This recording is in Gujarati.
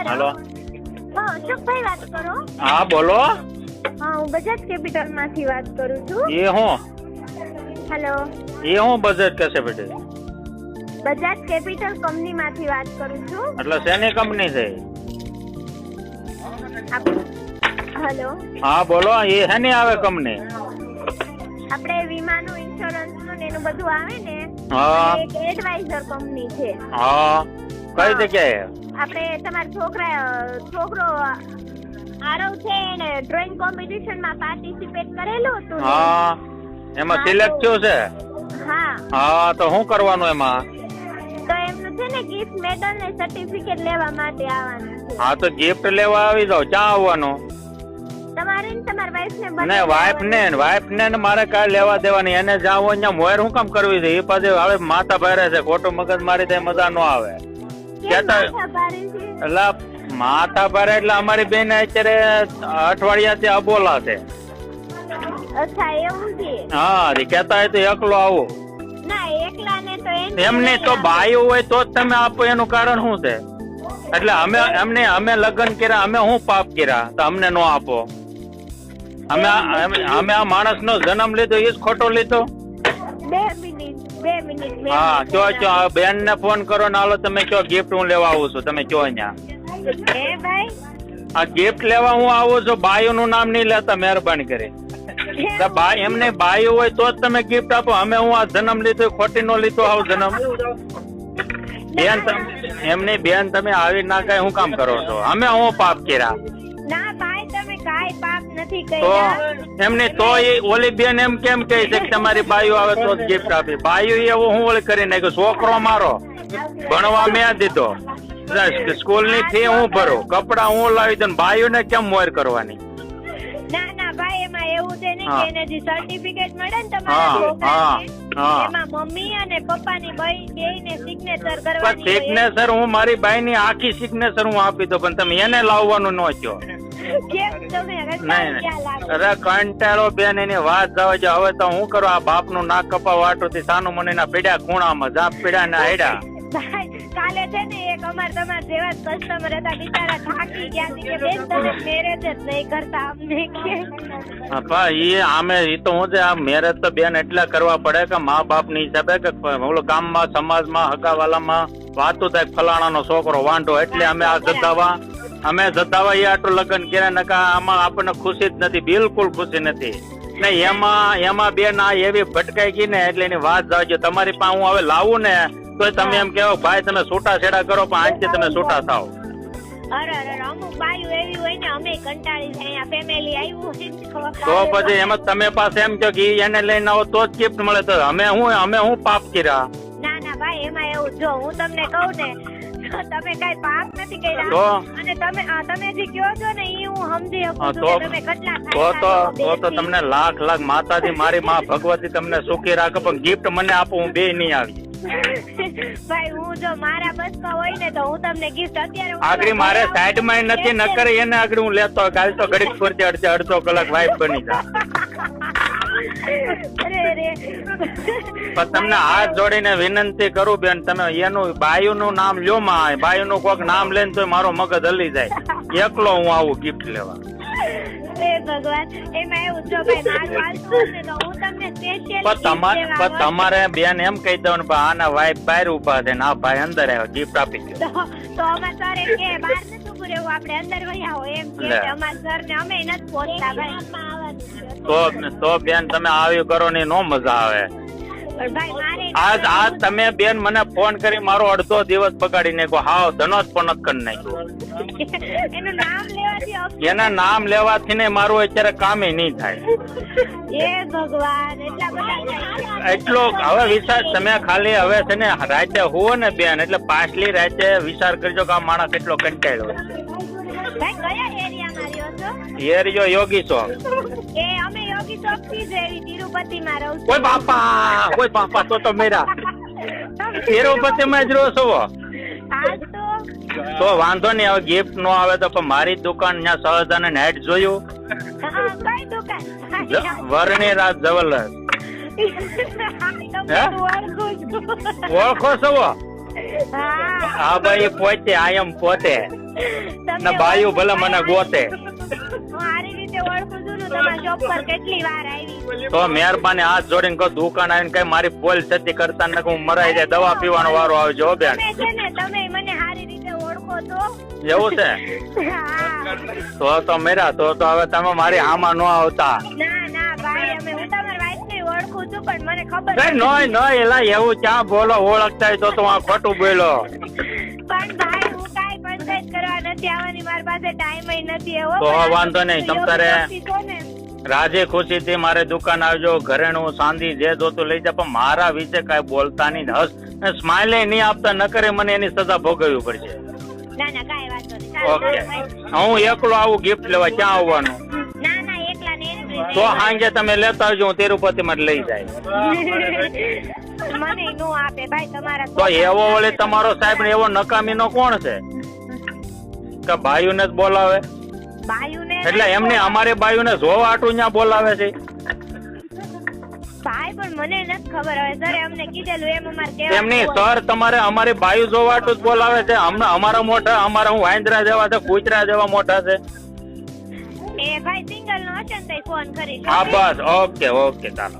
હેલો. હા, અશોકભાઈ વાત કરો. હા બોલો. હા, હું બજાજ કેપિટલ માંથી વાત કરું છું. એ હું હેલો. બજેટ કશે બેટે? બજાજ કેપિટલ કંપની માંથી વાત કરું છું. એટલે શેની કંપની છે? હેલો. હા બોલો. એ શેની આવે કંપની? આપણે વીમાનું ઇન્સ્યોરન્સ નું ને એનું બધું આવે ને. હા. એક એડવાઇઝર કંપની છે. હા. કઈ જગ્યાએ? આપણે તમારો છોકરો આરવ છે એને ડ્રોઈંગ કોમ્પિટિશન માં પાર્ટિસિપેટ કરેલું હતું ને. હા. એમાં સિલેક્ટ થયો છે? હા. હા, તો શું કરવાનું એમાં? તો એમનું છે ને ગિફ્ટ મેડલ ને સર્ટિફિકેટ લેવા માટે આવવાનું છે. હા, તો ગિફ્ટ લેવા આવી જાવ. ક્યાં આવવાનું? તમારે ને તમારી વાઈફ ને ને વાઈફ ને મારે કાંઈ લેવા દેવાની. એને જાવ અહીંયા મોર શું કામ કરવી છે? એ પાછું હવે માથા ભારે છે. ખોટું મગજ મારી થાય મજા ન આવે. એટલે માથા ભારે એટલે અમારી બેન અત્યારે અઠવાડિયાથી અબોલા છે. અચ્છા, એવું છે? હા, કેતા હોય તો એકલો આવો. ના, એકલા ને તો એમને તો બાયું હોય તો જ તમે આપો. એનું કારણ શું છે? એટલે અમે લગ્ન કર્યા, અમે શું પાપ કર્યા તો અમને નો આપો? અમે આ માણસ નો જન્મ લીધો એ જ ખોટો લીધો. 2 મિનિટ. હા, કયો બેન ને ફોન કરો ને હાલો તમે કયો ગિફ્ટ હું લેવા આવું છું. તમે કયો અહીંયા ભાઈ આ ગિફ્ટ લેવા હું આવું છું. બાયું નું નામ નહીં લેતા મહેરબાની કરી. એમને બાયું હોય તો જ તમે ગિફ્ટ આપો. અમે હું આ જન્મ લીધો ખોટી નો લીધો આવો જન્મ. બેન એમની બેન તમે આવી ના કઈ શું કામ કરો છો? અમે હું પાપ કર્યા? ના ભાઈ, તમે કાઈ પાપ નથી તો કર્યા. એમને તો એ ઓલી બેન એમ કેમ કહે છે કે તમારી બાયું આવે તો જ ગિફ્ટ આપી? બાયું એવું હું ઓલી કરી નાખ્યું. છોકરો મારો ભણવા મેં દીધો, સ્કૂલ ની ફી હું ભરું, કપડા હું લાવી દઉં. બાયું ને કેમ મોર કરવાની? ના ભાઈ, એમાં એવું છે ને કે એને જે સર્ટિફિકેટ મળે ને હા. તમારા એમાં મમ્મી અને પપ્પાની બેયને સિગ્નેચર કરવાની હોય. સિગ્નેચર હું મારી બાઈ ની આખી સિગ્નેચર હું આપી દઉં, પણ તમે એને લાવવાનું ન કહો. કેમ તમે નહીં, અરે કંટાળો બેન એની વાત જવા જો. હવે તો હું કરું? આ બાપ નું નાક કપા વાટું સાનું મને ના પીડ્યા ખૂણામાં જાપ પીડ્યા ને હેડા. કાલે છે ને એક તમારા જેવા કસ્ટમર હતા, બિચારા થાકી ગયા છે કે બેન તમે મેરેજ જ નહીં કરતા અમને કે. હા, એ આમે એ તો હું છે. આ મેરેજ તો બેન એટલે કરવા પડે કે મા બાપ ની હિસાબે કે ઓલો ગામમાં સમાજમાં હગાવાલામાં વાતું થાય ફલાણા નો છોકરો વાંઢો એટલે અમે આ જતાવા એ આટલું લગ્ન કર્યા. નકા આમાં આપણને ખુશી જ નથી, બિલકુલ ખુશી નથી. ને એમાં બેન આ એવી ભટકાઈ ગઈ ને એટલે એની વાત જાવજો. તમારી પાસે હું હવે લાવું ને તો તમે એમ કેવો ભાઈ તમે છૂટા છેડા કરો, પણ આજથી તમે છૂટા થાવ. અરે અમુક બાયું એવી હોય ને, અમે કંટાળી જાય ફેમિલી આવ્યું તો પછી એમ તમે પાસે એમ કહો કે એને લઈને આવો તો જ ગિફ્ટ મળે. તો અમે હું પાપ કર્યા? ના ભાઈ, એમાં એવું જો હું તમને કહું ને, તમે કઈ પાપ નથી કર્યા. અને તમે જે કહો છો ને એ હું સમજી શકું છું કે તમે કેટલા તો તમને લાખ માતાજી મારી માં ભગવતી તમને સુખી રાખે, પણ ગિફ્ટ મને આપો. હું બે નહીં આવી ભાઈ. હું જો મારા બસમાં હોય ને તો હું તમને ગિફ્ટ અત્યારે આગળ મારે સાઈડ માં નથી ન કરે એને આગળ હું લેતો. કાલ તો ઘડીક ફરતી અડધો કલાક વાઇફ બની જાય. પણ તમને હાથ જોડીને વિનંતી કરું બેન, તમે એનું બાયુ નું નામ લ્યો માં. બાયુ નું કોઈક નામ લઈને તો મારો મગજ હલી જાય. એકલો હું આવું ગિફ્ટ લેવા. ભગવાન, એમાં એવું જો ભાઈ મારું હાલતું ને તો હું તમને સ્પેશિયલ તમારે બેન એમ કહી દઉં ને આના વાઈફ બહાર ઉભા છે ને આ ભાઈ અંદર આવ્યો ગિફ્ટ આપી ગયો તો અમાર સર કે બહાર નથી ઉભું રહેવું, આપણે અંદર વહી આવો એમ કે અમાર સર ને અમે નથી પહોંચતા ભાઈ. તો બેન તમે આવ્યું કરો ને નો મજા આવે. આજ તમે બેન મને ફોન કરી મારો અડધો દિવસ બગાડી નાખ્યો. હાવ ધનોજ પણ કરી નાખ્યો. એના નામ લેવાથી ને મારું અત્યારે કામ નહીં થાય. એટલો હવે વિચાર તમે ખાલી હવે છે ને રાતે હોવો ને બેન, એટલે પાછલી રાતે વિચાર કરજો કે આ માણસ કેટલો કંટાળ્યો. એરિયો યોગી ચોક. કોઈ બાપા તો મેરા તિરુપતિ માં જ રહો છો. તો વાંધો નહીં, હવે ગિફ્ટ નો આવે તો પણ મારી દુકાન ત્યાં સહજાને નેટ જોયું વરણી રાજ જવલર ઓળખો છો? હા ભાઈ પોતે આયમ પોતે ને બાયું ભલે મને ગોતે. હું સારી રીતે ઓળખું છું ને, તમારા શોપ પર કેટલી વાર આવી. તો મહેરબાની હાથ જોડીને કહો દુકાન આવીને કઈ મારી પોલ છતી કરતા ને હું મરાઈ જાય દવા પીવાનો વારો આવજો બેન. તમે છે ને તમે મને સારી રીતે ઓળખો તો. એવું છે? તો મેરા તો હવે તમે મારી આમાં ન આવતા. ના ના ભાઈ, અમે હું તમારી વાઈફને ઓળખું છું પણ મને ખબર કઈ નોય નોય એલા એવું ક્યાં બોલો ઓળખતા હોય તો આ ખોટું બોલો. પણ ભાઈ હું કાઈ પંચાયત કરવા નથી આવવાની, મારી પાસે ટાઈમ નથી એવો. તો વાંધો નહીં, તમ તારે રાજી ખુશી થી મારે દુકાન આવજો, ઘરેણું ચાંદી જે જોતું લઈ જા, પણ મારા વિશે કઈ બોલતા નહીં, હસ સ્માઇલ નહીં આપતા, ન કરે મને એની સજા ભોગવવી પડશે. ના ના કાઈ વાંધો નહીં. ઓકે, હું એકલો આવું ગિફ્ટ લેવા, ક્યાં આવવાનું? ના ના એકલા ને તો સાંજે તમે લેતા આવજો, હું તિરુપતિ માં લઈ જાય. મને નો આપે ભાઈ તમારા. તો એવો ઓલે તમારો સાહેબ ને એવો નકામી નો કોણ છે કે બાયુ ને જ બોલાવે? બાયુને એટલે એમને અમારે બાયુ ને જોવા આટું ત્યાં બોલાવે છે ભાઈ, પણ મને નથી ખબર. હવે સર અમને કીધેલું એમ અમારે કહેવાનું એમની હોય. સર તમારે અમારી બાયુ જોવા આટું જ બોલાવે છે. અમને અમારા મોઢા, અમારા હું વાંદરા જેવા છે, કૂતરા જેવા મોઢા છે. એ ભાઈ સિંગલ નો હશે ને તો ફોન કરીશ. હા બસ, ઓકે ઓકે ચાલો.